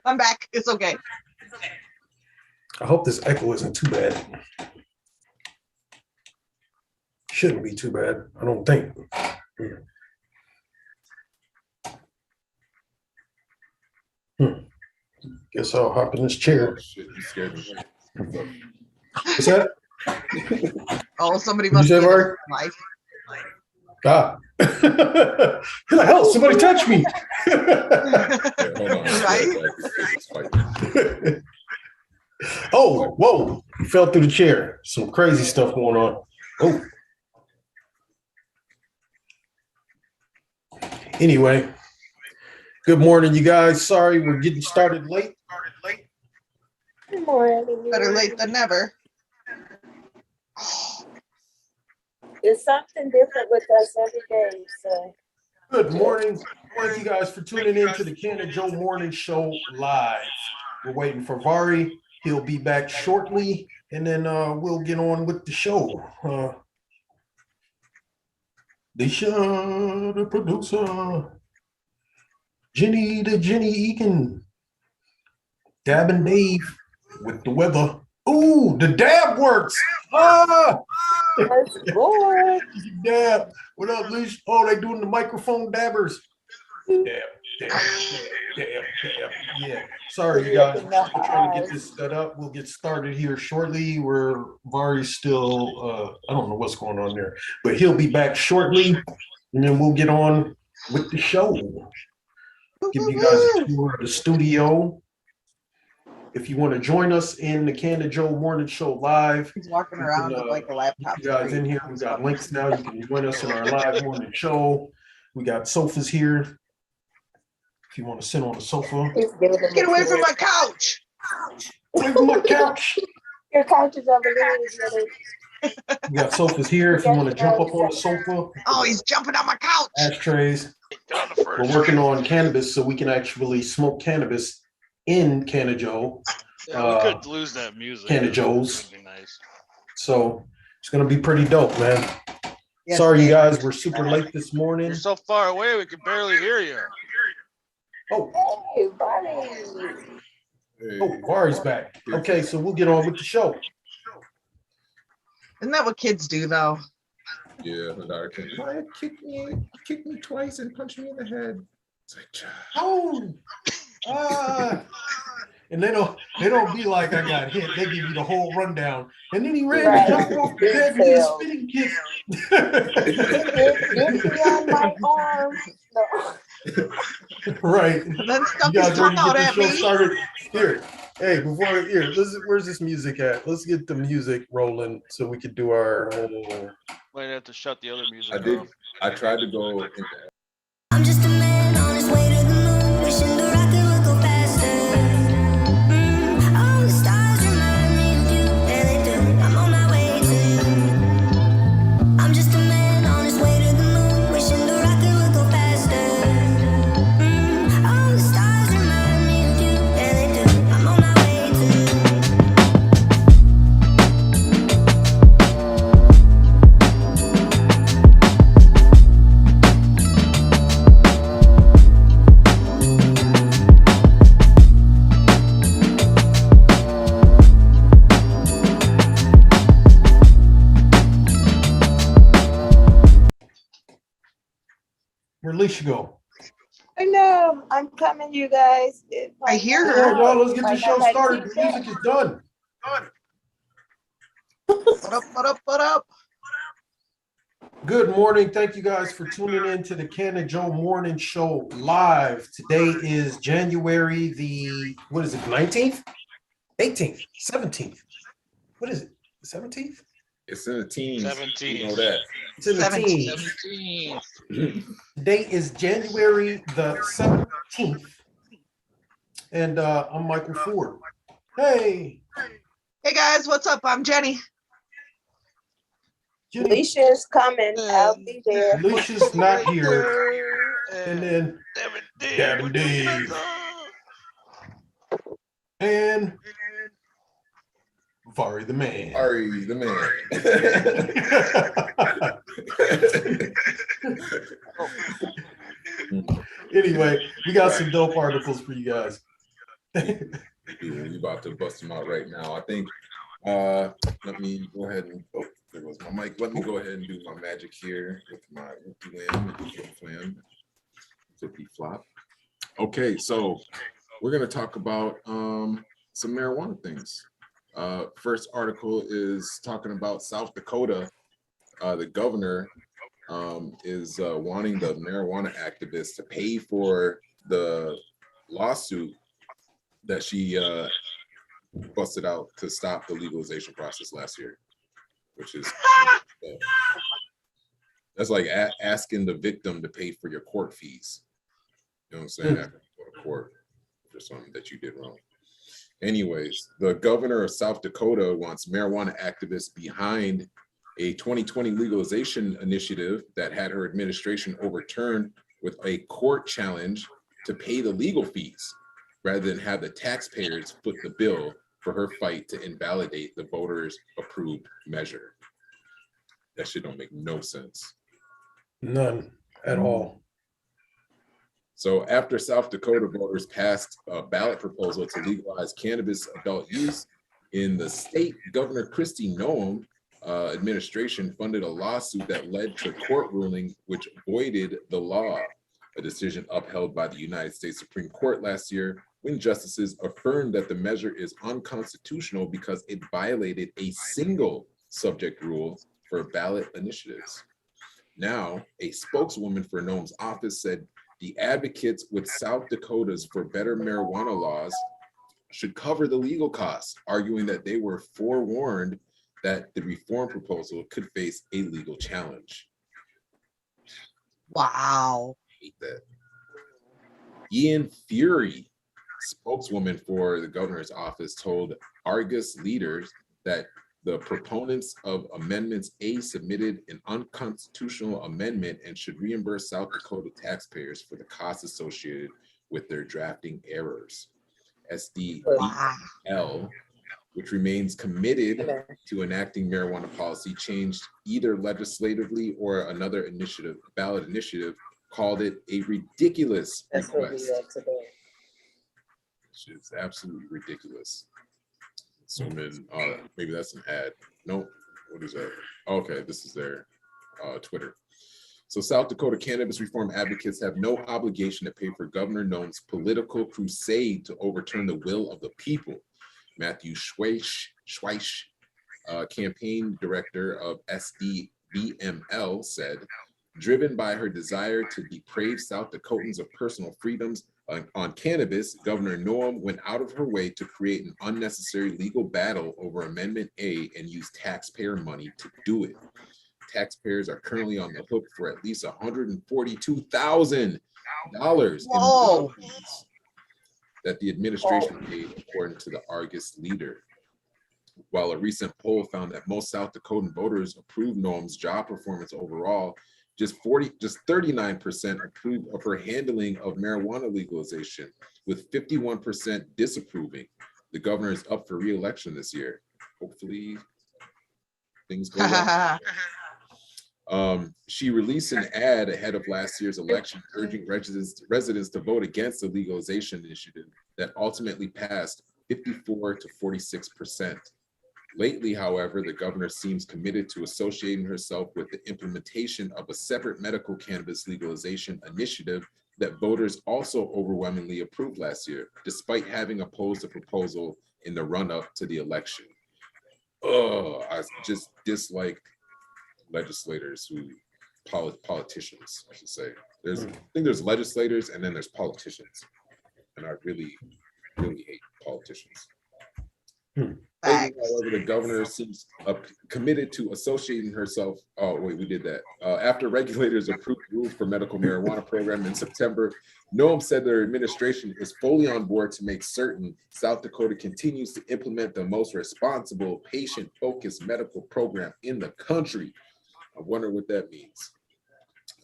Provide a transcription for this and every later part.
I'm back. It's okay. I hope this echo isn't too bad. Shouldn't be too bad, I don't think. Guess I'll hop in this chair. Shit, you scared me. What's that? Oh, somebody What'd must you say, be in Barry? life. Ah. Who the hell? Somebody touched me. Yeah, hold on. Right? Oh, whoa. He fell through the chair. Some crazy stuff going on. Oh. Anyway, good morning, you guys. Sorry, we're getting started late. Good morning. Better late than never. It's something different with us every day. So Good morning. Thank you guys for tuning in to the Canna-Joe Morning Show live. We're waiting for Vari. He'll be back shortly, and then we'll get on with the show. Lisha, the producer, Jenny, the Jenny Eakin, Dab and Dave with the weather. Ooh, the dab works. Ah, that's good. dab. What up, Lish? Oh, they doing the microphone dabbers. Dab, dab, dab, dab, dab. Yeah. Sorry, you guys. We're trying to get this set up. We'll get started here shortly. Vari's still, I don't know what's going on there, but he'll be back shortly, and then we'll get on with the show. Give you guys a tour of the studio. If you want to join us in the Canna-Joe Morning Show live, He's walking around with like a laptop. you guys in here. We got links now. You can join us in our live morning show. We got sofas here. If you want to sit on the sofa. Get away from my couch. Away from my couch. Your couch is over there. We got sofas here. If you want to jump up on the sofa. Oh, he's jumping on my couch. Ashtrays. We're working on cannabis so we can actually smoke cannabis in Canna-Joe. Yeah, we could lose that music. Canna-Joes. Nice. So it's going to be pretty dope, man. Yes, Sorry, you Dave. guys. We're super late this morning. You're so far away, we can barely hear you. Oh, Hey, buddy. oh, Vari's back. Okay, so we'll get on with the show. Isn't that what kids do, though? Yeah, my daughter came. Why kicked me twice and punched me in the head. It's like, Oh, and they don't be like, I got hit. They give you the whole rundown. And then he ran and jumped off the bed and did a spinning kick. Get me on my arm. No. Right. And then stuck You his guys ready tongue to get out the at show me. started? Here. Hey, where's this music at? Let's get the music rolling so we could do our Might have to shut the other music I did. off. I tried to go into I'm just a man on his way to the moon, wishing the rocket would go faster. All the stars remind me of you, yeah they do. I'm on my way to you. I'm just a man on his way to the moon, wishing the rocket would go faster. All the stars remind me of you, yeah they do. I'm on my way to you. where'd Alicia go? I know. I'm coming, you guys. I hear Come her. on, y'all, let's get the show started. The music is done. What up? Good morning. Thank you guys for tuning in to the Canna-Joe Morning Show live. Today is January the, 19th? 18th, 17th. What is it? 17th? it's in the teens. 17. You know that. It's in the 17th. teens. 17. Today is January the 17th. And I'm Michael Ford. Hey. Hey guys, what's up? I'm Jenny. Jenny. Alicia's coming. I'll be there. Alicia's not here. And then Dab and Dave. And Vari the man. Ari, the man. Anyway, we got some dope articles for you guys. We about to bust them out right now. I think, let me go ahead and, oh, there goes my mic. Let me go ahead and do my magic here with my flam, flippy flop. Okay, so we're gonna talk about some marijuana things. First article is talking about South Dakota. The governor is wanting the marijuana activists to pay for the lawsuit that she busted out to stop the legalization process last year, which is that's like asking the victim to pay for your court fees. You know what I'm saying? After you go to court for something that you did wrong. Anyways, the governor of South Dakota wants marijuana activists behind a 2020 legalization initiative that had her administration overturned with a court challenge to pay the legal fees, rather than have the taxpayers foot the bill for her fight to invalidate the voters' approved measure. That shit don't make no sense. None at all. So after South Dakota voters passed a ballot proposal to legalize cannabis adult use in the state, Governor Kristi Noem administration funded a lawsuit that led to a court ruling which voided the law, a decision upheld by the United States Supreme Court last year when justices affirmed that the measure is unconstitutional because it violated a single subject rule for ballot initiatives. Now, a spokeswoman for Noem's office said the advocates with South Dakota's for better marijuana laws should cover the legal costs, arguing that they were forewarned that the reform proposal could face a legal challenge. Wow. I hate that. Ian Fury, spokeswoman for the governor's office, told Argus leaders that the proponents of Amendments A submitted an unconstitutional amendment and should reimburse South Dakota taxpayers for the costs associated with their drafting errors. SDL, which remains committed to enacting marijuana policy, changed either legislatively or another initiative, ballot initiative, called it a ridiculous request. Which is absolutely ridiculous. Assuming maybe that's an ad. No, what is that? Okay, this is their Twitter. So South Dakota cannabis reform advocates have no obligation to pay for Governor Noem's political crusade to overturn the will of the people. Matthew Schweich, campaign director of SDVML, said, driven by her desire to deprave South Dakotans of personal freedoms on cannabis, Governor Noem went out of her way to create an unnecessary legal battle over Amendment A and use taxpayer money to do it. Taxpayers are currently on the hook for at least $142,000 in fees that the administration paid, according to the Argus leader. While a recent poll found that most South Dakotan voters approved Noem's job performance overall, just 39% approved of her handling of marijuana legalization, with 51% disapproving. The governor is up for re-election this year. Hopefully things go well. She released an ad ahead of last year's election urging residents to vote against the legalization initiative that ultimately passed 54 to 46%. Lately, however, the governor seems committed to associating herself with the implementation of a separate medical cannabis legalization initiative that voters also overwhelmingly approved last year, despite having opposed the proposal in the run-up to the election. I just dislike legislators who, politicians, I should say. I think there's legislators and then there's politicians. And I really, really hate politicians. However, the governor seems committed to associating herself. Oh, wait, we did that. After regulators approved rules for medical marijuana program in September, Noem said their administration is fully on board to make certain South Dakota continues to implement the most responsible, patient-focused medical program in the country. I wonder what that means.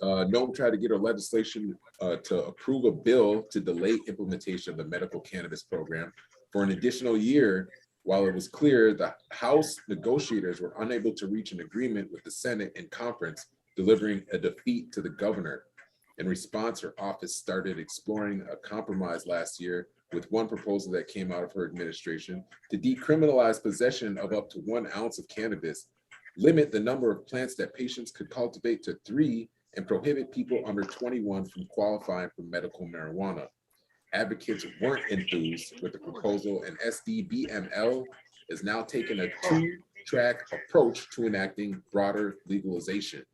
Noem tried to get her legislation to approve a bill to delay implementation of the medical cannabis program for an additional year, while it was clear the House negotiators were unable to reach an agreement with the Senate in conference, delivering a defeat to the governor. In response, her office started exploring a compromise last year with one proposal that came out of her administration to decriminalize possession of up to 1 ounce of cannabis, limit the number of plants that patients could cultivate to 3, and prohibit people under 21 from qualifying for medical marijuana. Advocates weren't enthused with the proposal, and SDBML is now taking a 2-track approach to enacting broader legalization.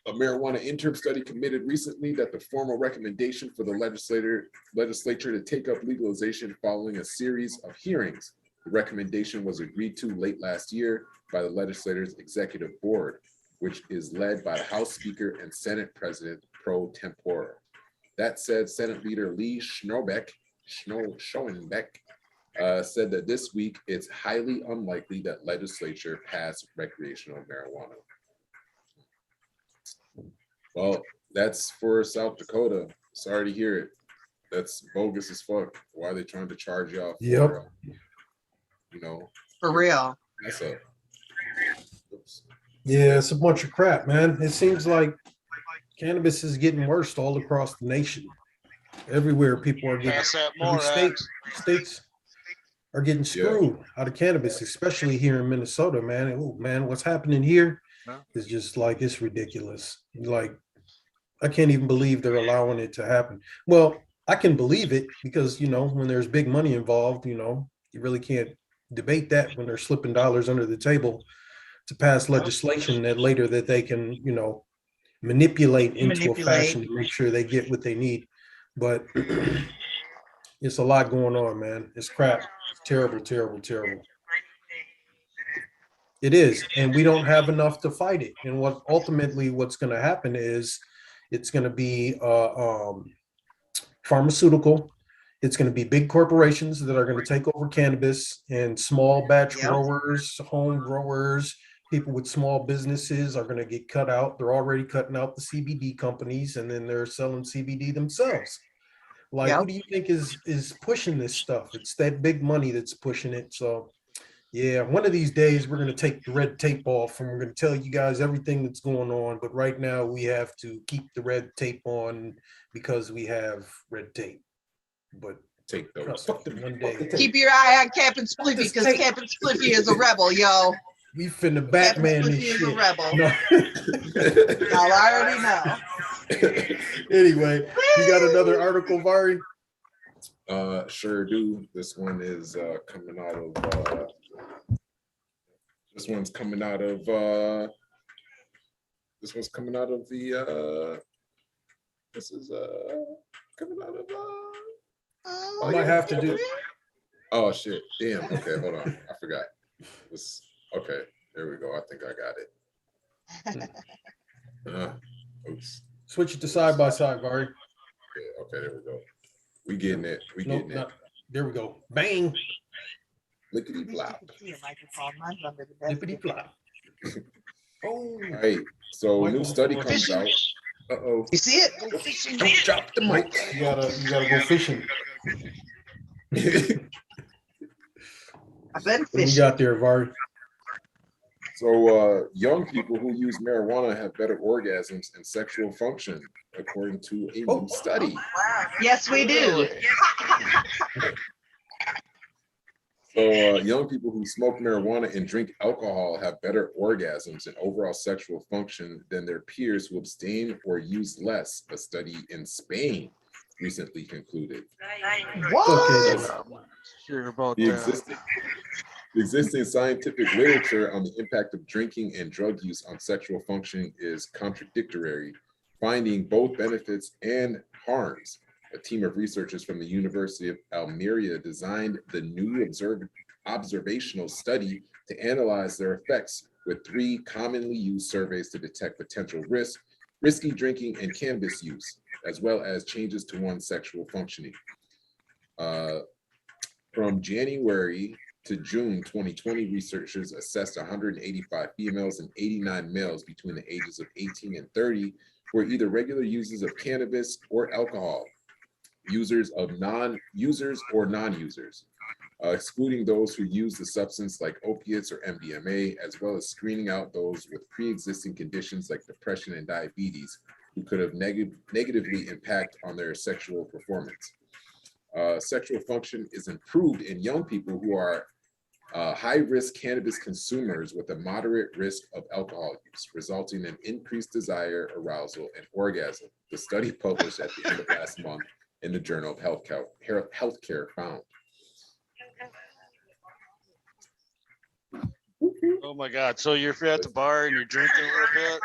A marijuana interim study committed recently that the formal recommendation for the legislature to take up legalization following a series of hearings. The recommendation was agreed to late last year by the legislature's executive board, which is led by the House Speaker and Senate President pro tempore. That said, Senate Leader Lee Schoenbeck said that this week it's highly unlikely that legislature pass recreational marijuana. Well, that's for South Dakota. Sorry to hear it. That's bogus as fuck. Why are they trying to charge y'all for, Yep. For real. That's a. Oops. Yeah, it's a bunch of crap, man. It seems like cannabis is getting worse all across the nation. Everywhere people are getting, Pass that every more, states are getting screwed out of cannabis, especially here in Minnesota, man. Oh, man, what's happening here is just like, it's ridiculous. Like, I can't even believe they're allowing it to happen. Well, I can believe it because, when there's big money involved, you really can't debate that when they're slipping dollars under the table to pass legislation that later that they can, manipulate into a fashion to make sure they get what they need. But it's a lot going on, man. It's crap. It's terrible, terrible, terrible. It is. And we don't have enough to fight it. And what's going to happen is it's going to be pharmaceutical. It's going to be big corporations that are going to take over cannabis, and small batch growers, home growers, people with small businesses are going to get cut out. They're already cutting out the CBD companies, and then they're selling CBD themselves. Like, who do you think is pushing this stuff? It's that big money that's pushing it. So, yeah, one of these days we're going to take the red tape off, and we're going to tell you guys everything that's going on. But right now we have to keep the red tape on because we have red tape. But take those. One day. Keep your eye on Captain Spliffy, because Captain Spliffy is a rebel, yo. We finna Batman this shit. Is a rebel. No. Y'all already know. Anyway, you got another article, Vari? Sure do. This one is coming out of this one's coming out of the this is coming out of I might have to do. Oh shit. Damn. Okay, hold on. I forgot. This okay, there we go. I think I got it. Oops. Switch it to side by side, Vari. Yeah, okay, there we go. We getting it. We getting it. There we go. Bang. Lickety flop. Lickety flop. Oh. All right. So new study comes out. Uh-oh. You see it? Don't drop the mic. You gotta go fishing. I've been What you Oh, fishing. got there, Vari? So young people who use marijuana have better orgasms and sexual function, according to a new study. Yes, we do. So young people who smoke marijuana and drink alcohol have better orgasms and overall sexual function than their peers who abstain or use less, a study in Spain recently concluded. What? Hear about The that. existing scientific literature on the impact of drinking and drug use on sexual functioning is contradictory, finding both benefits and harms. A team of researchers from the University of Almeria designed the new observational study to analyze their effects with 3 commonly used surveys to detect potential risky drinking and cannabis use, as well as changes to one's sexual functioning. From January to June 2020, researchers assessed 185 females and 89 males between the ages of 18 and 30 who were either regular users of cannabis or alcohol, users or non-users, excluding those who use the substance like opiates or MDMA, as well as screening out those with pre-existing conditions like depression and diabetes who could have negatively impact on their sexual performance. Sexual function is improved in young people who are high-risk cannabis consumers with a moderate risk of alcohol use, resulting in increased desire, arousal, and orgasm. The study published at the end of last month in the Journal of Healthcare found. Oh my God. So you're at the bar and you're drinking a little bit?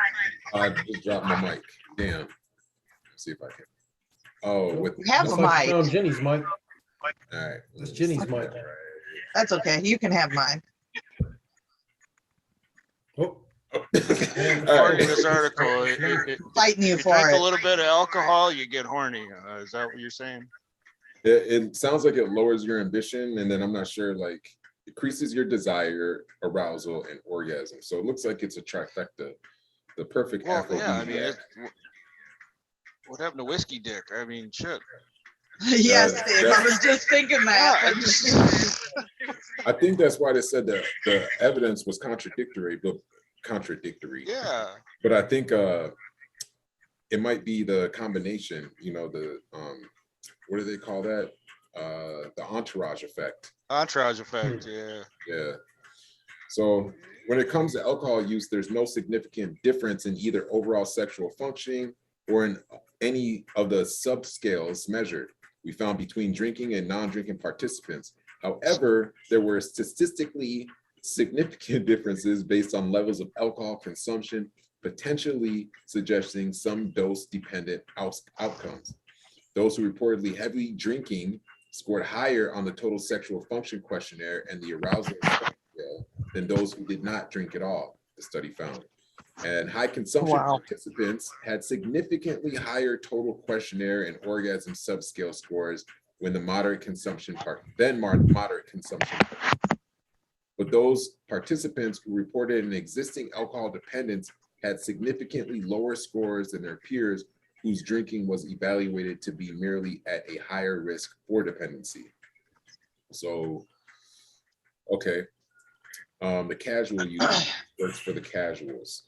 I just dropped my mic. Damn. Let's see if I can. Oh, with You have a Looks like mic. you found Jenny's mic. all right. That's Jenny's mic. Right. That's okay. You can have mine. Oh, According to this article, Fighting you if you for drink a it. little bit of alcohol, you get horny. Is that what you're saying? It sounds like it lowers your ambition, and then I'm not sure, like, increases your desire, arousal, and orgasm. So it looks like it's a trifecta, the perfect Well, aphrodisiac. yeah, I mean, what happened to whiskey dick? I mean, shit. Yes, Dave. I was just thinking Yeah, that. I think that's why they said that the evidence was contradictory. Yeah. But I think it might be the combination, the what do they call that? The entourage effect. Entourage effect, yeah. Yeah. So when it comes to alcohol use, there's no significant difference in either overall sexual functioning or in any of the subscales measured. We found between drinking and non-drinking participants. However, there were statistically significant differences based on levels of alcohol consumption, potentially suggesting some dose-dependent outcomes. Those who reportedly heavily drinking scored higher on the total sexual function questionnaire and the arousal scale than those who did not drink at all, the study found. And high consumption participants had significantly higher total questionnaire and orgasm subscale scores when the moderate consumption moderate consumption. But those participants who reported an existing alcohol dependence had significantly lower scores than their peers whose drinking was evaluated to be merely at a higher risk for dependency. So, okay. The casual use works for the casuals.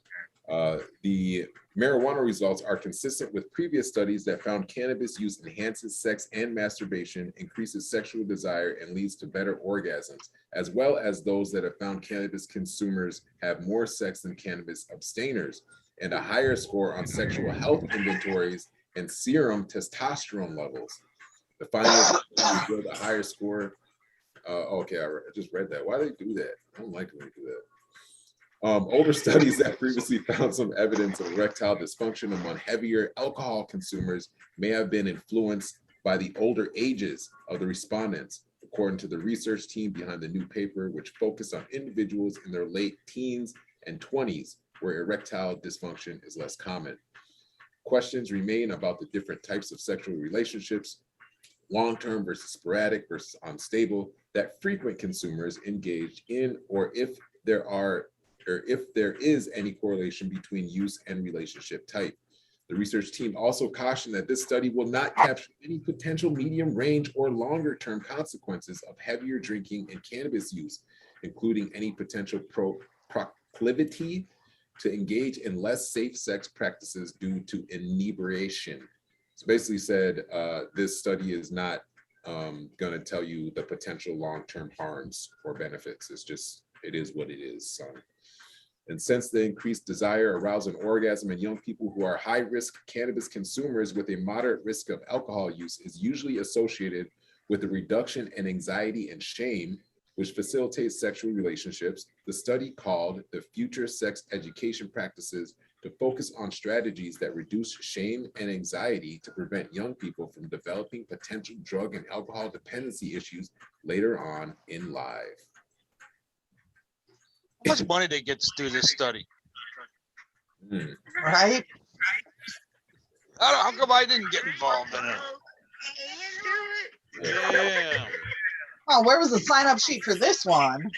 The marijuana results are consistent with previous studies that found cannabis use enhances sex and masturbation, increases sexual desire, and leads to better orgasms, as well as those that have found cannabis consumers have more sex than cannabis abstainers, and a higher score on sexual health inventories and serum testosterone levels. The findings revealed a higher score. Okay, I just read that. Why do they do that? I don't like when they do that. Older studies that previously found some evidence of erectile dysfunction among heavier alcohol consumers may have been influenced by the older ages of the respondents, according to the research team behind the new paper, which focused on individuals in their late teens and 20s, where erectile dysfunction is less common. Questions remain about the different types of sexual relationships, long-term versus sporadic versus unstable, that frequent consumers engage in, or if there is any correlation between use and relationship type. The research team also cautioned that this study will not capture any potential medium range or longer term consequences of heavier drinking and cannabis use, including any potential proclivity to engage in less safe sex practices due to inebriation. So basically said, this study is not going to tell you the potential long-term harms or benefits. It's just, it is what it is, son. And since the increased desire, arousal, and orgasm in young people who are high-risk cannabis consumers with a moderate risk of alcohol use is usually associated with a reduction in anxiety and shame, which facilitates sexual relationships, the study called the Future Sex Education Practices to focus on strategies that reduce shame and anxiety to prevent young people from developing potential drug and alcohol dependency issues later on in life. How much money they get to do this study? Right? How come I didn't get involved in it? Yeah. Oh, where was the sign-up sheet for this one?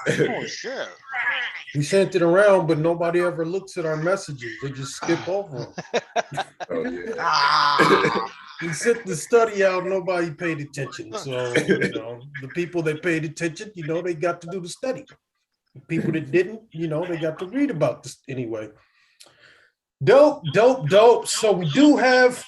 Oh shit. we sent it around, but nobody ever looks at our messages. They just skip over them. Oh, yeah. Ah, We sent the study out, nobody paid attention. So, the people that paid attention, they got to do the study. The people that didn't, they got to read about this anyway. Dope. So we do have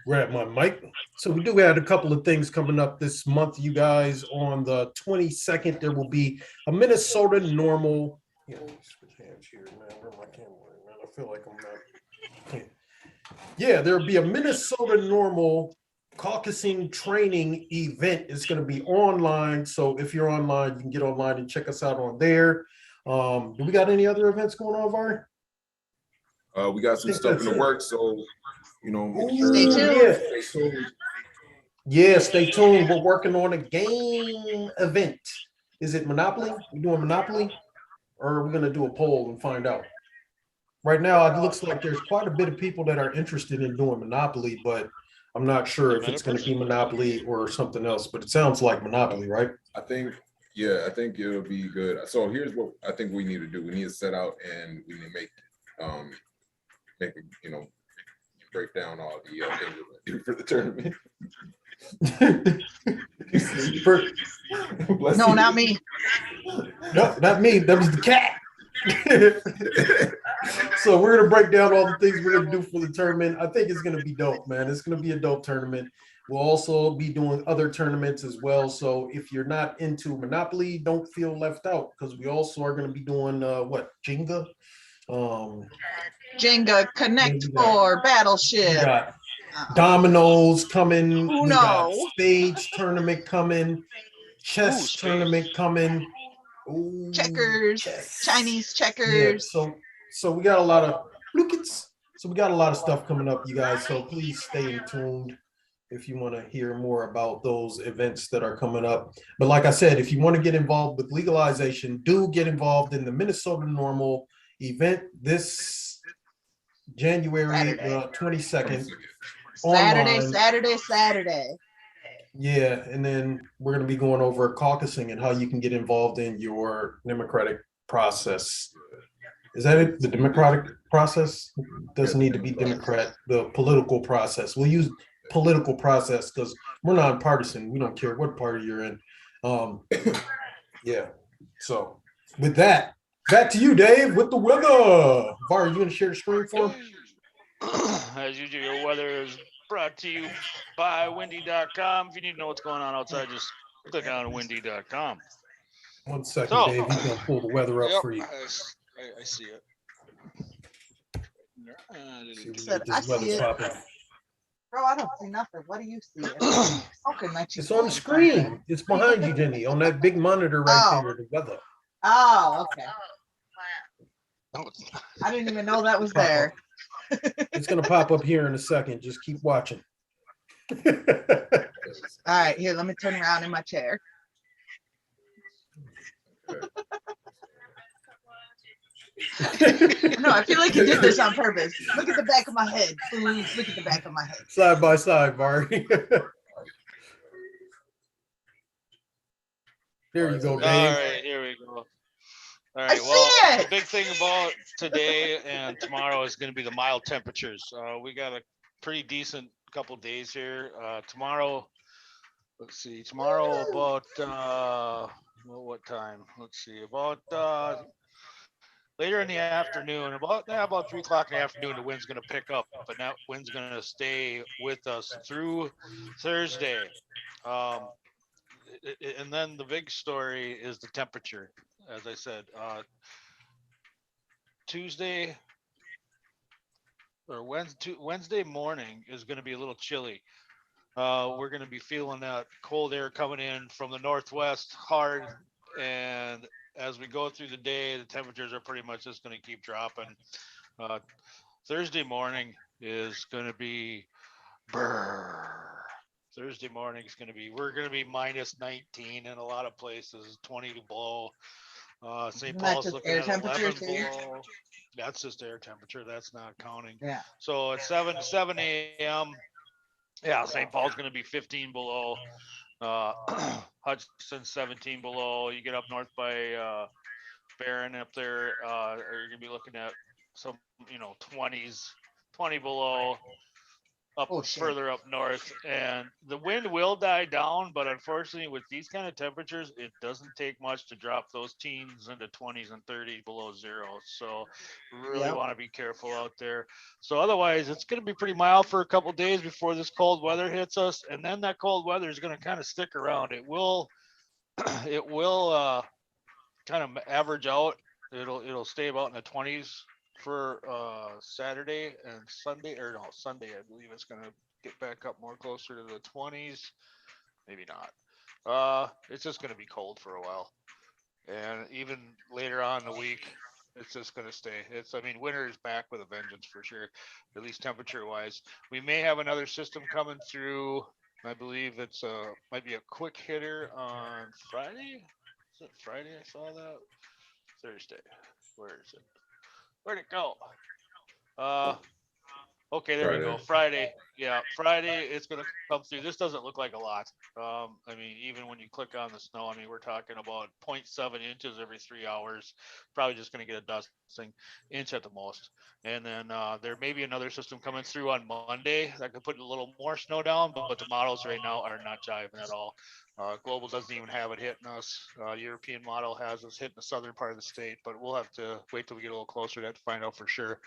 grab my mic. So we do have a couple of things coming up this month, you guys. On the 22nd, there will be a Minnesota normal. Yeah, let me switch hands here, man. Where my camera, man? I feel like I'm not. Yeah, there'll be a Minnesota normal caucusing training event. It's going to be online. So if you're online, you can get online and check us out on there. Do we got any other events going on, Var? We got some stuff in the works, so make Stay sure. tuned. Yeah, stay tuned. We're working on a game event. Is it Monopoly? We doing Monopoly, or are we going to do a poll and find out? Right now, it looks like there's quite a bit of people that are interested in doing Monopoly, but I'm not sure if it's going to be Monopoly or something else. But it sounds like Monopoly, right? I think it'll be good. So here's what I think we need to do. We need to set out and we need to make break down all the things we're gonna do for the tournament. No, not me. No, not me. That was the cat. So we're gonna break down all the things we're gonna do for the tournament. I think it's gonna be dope, man. It's gonna be a dope tournament. We'll also be doing other tournaments as well. So if you're not into Monopoly, don't feel left out, because we also are gonna be doing Jenga. Jenga, Connect Four, Battleship. We got dominoes coming. Uno. We got stage tournament coming. Chess tournament coming. Ooh, Checkers, chess. Chinese checkers. Yeah, so we got a lot of lookets. So we got a lot of stuff coming up, you guys. So please stay tuned if you want to hear more about those events that are coming up. But like I said, if you want to get involved with legalization, do get involved in the Minnesota Normal event this January 22nd. Saturday. Yeah, and then we're going to be going over caucusing and how you can get involved in your democratic process. Is that it? The democratic process doesn't need to be Democrat. The political process. We'll use political process because we're nonpartisan. We don't care what party you're in. Yeah. So with that, back to you, Dave, with the weather. Var, are you going to share the screen for him? As usual, your weather is brought to you by windy.com. If you need to know what's going on outside, just click on windy.com. 1 second, Dave. He's going to pull the weather up for you. I see it. I see it. Bro, I don't see nothing. What do you see? Okay, it's on the screen. It's behind you, Jenny, on that big monitor right there, the weather. Oh, okay. I didn't even know that was there. It's going to pop up here in a second. Just keep watching. All right, here, let me turn around in my chair. No, I feel like you did this on purpose. Look at the back of my head. Please look at the back of my head. Side by side, Barry. There you go, Dave. All right, here we go. All right, the big thing about today and tomorrow is going to be the mild temperatures. We got a pretty decent couple days here. Tomorrow, let's see, about what time? Let's see, about later in the afternoon, about 3 o'clock in the afternoon, the wind's going to pick up, but that wind's going to stay with us through Thursday. And then the big story is the temperature. As I said, Wednesday morning is going to be a little chilly. We're going to be feeling that cold air coming in from the northwest hard, and as we go through the day, the temperatures are pretty much just going to keep dropping. Thursday morning is going to be Thursday morning is going to be, we're going to be minus 19 in a lot of places, 20 below. St. Paul's looking at 11 below. That's just air temperature. That's not counting. Yeah. So at 7 a.m. Yeah, St. Paul's going to be 15 below. Hudson 17 below. You get up north by Barron up there, you're going to be looking at some 20s, 20 below. further up north, and the wind will die down, but unfortunately with these kind of temperatures, it doesn't take much to drop those teens into 20s and 30s below zero. So really want to be careful out there. So otherwise it's going to be pretty mild for a couple days before this cold weather hits us, and then that cold weather is going to kind of stick around. It will kind of average out. It'll stay about in the 20s for Saturday and Sunday, or no, Sunday I believe it's gonna get back up more closer to the 20s. Maybe not. It's just gonna be cold for a while, and even later on in the week it's just gonna stay. I mean, winter is back with a vengeance for sure, at least temperature wise. We may have another system coming through. I believe it's might be a quick hitter on Friday. Is it Friday I saw that? Thursday. Where is it? Where'd it go? Okay, there we go. Friday. Yeah, Friday it's gonna come through. This doesn't look like a lot. I mean, even when you click on the snow, I mean, we're talking about 0.7 inches every 3 hours. Probably just gonna get a dusting inch at the most. And then there may be another system coming through on Monday that could put a little more snow down, but the models right now are not jiving at all. Global doesn't even have it hitting us. European model has us hitting the southern part of the state, but we'll have to wait till we get a little closer to that to find out for sure.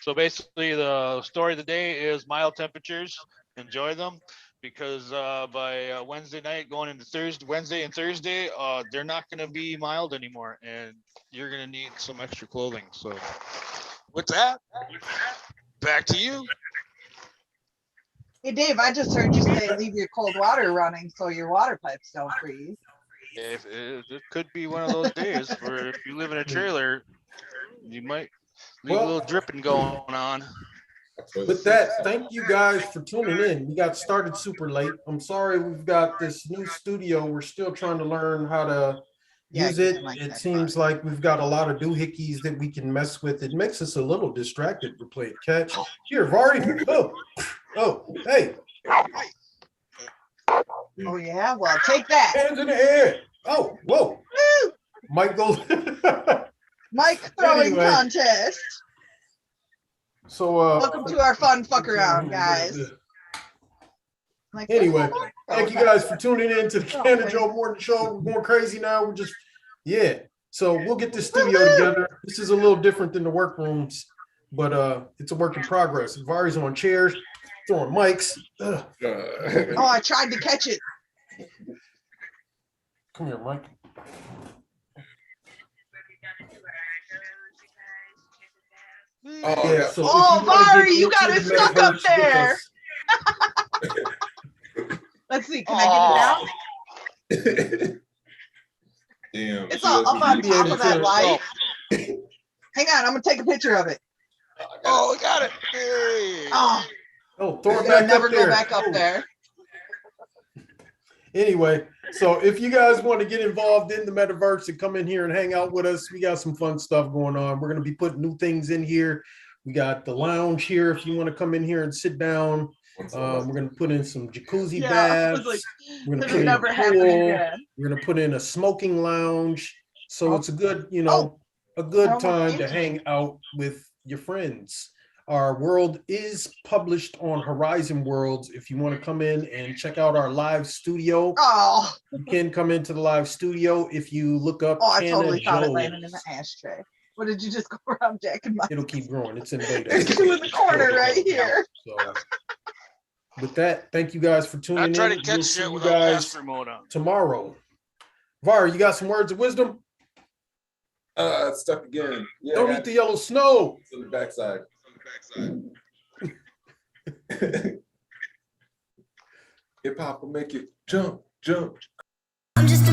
So basically the story of the day is mild temperatures. Enjoy them, because by Wednesday night going into Wednesday and Thursday, they're not going to be mild anymore, and you're going to need some extra clothing. So with that, back to you. Hey Dave, I just heard you say leave your cold water running so your water pipes don't freeze. If it could be one of those days where if you live in a trailer, you might leave a little dripping going on. With that, thank you guys for tuning in. We got started super late. I'm sorry we've got this new studio. We're still trying to learn how to use it. It seems like we've got a lot of doohickeys that we can mess with. It makes us a little distracted. We're playing catch. Here, Vari. Oh, hey. Oh yeah, well take that. Hands in the air. Oh, whoa. Woo! Mike goes. Mike throwing contest. So welcome to our fun fuck around, guys. Like, anyway, thank you guys for tuning in to the Canna-Joe Morning Show. We're going crazy now. We're just, so we'll get this studio together. This is a little different than the workrooms, but it's a work in progress. Vari's on chairs, throwing mics. Oh, I tried to catch it. Come here, Mike. So Vari, you got it stuck up there. Let's see, can I get it down? Damn. It's all up on top of that light. Hang on, I'm gonna take a picture of it. Oh, we got it. Hey. Throw it back never up there. Go back up there. Anyway, so if you guys want to get involved in the metaverse and come in here and hang out with us, we got some fun stuff going on. We're going to be putting new things in here. We got the lounge here if you want to come in here and sit down. We're going to put in some jacuzzi baths. We're going to put in a pool. We're going to put in a smoking lounge. So it's a good, a good time to hang out with your friends. Our world is published on Horizon Worlds. If you want to come in and check out our live studio, you can come into the live studio if you look up. I totally thought it landed in the ashtray. What did you just go around jacking my? It'll keep growing. It's in beta. It's in the corner right here. So, with that, thank you guys for tuning in. Try to catch shit with guys tomorrow. Var, you got some words of wisdom? It's stuck again. Yeah, don't eat the yellow snow. It's on the backside. Hip hop will make you jump. I'm just a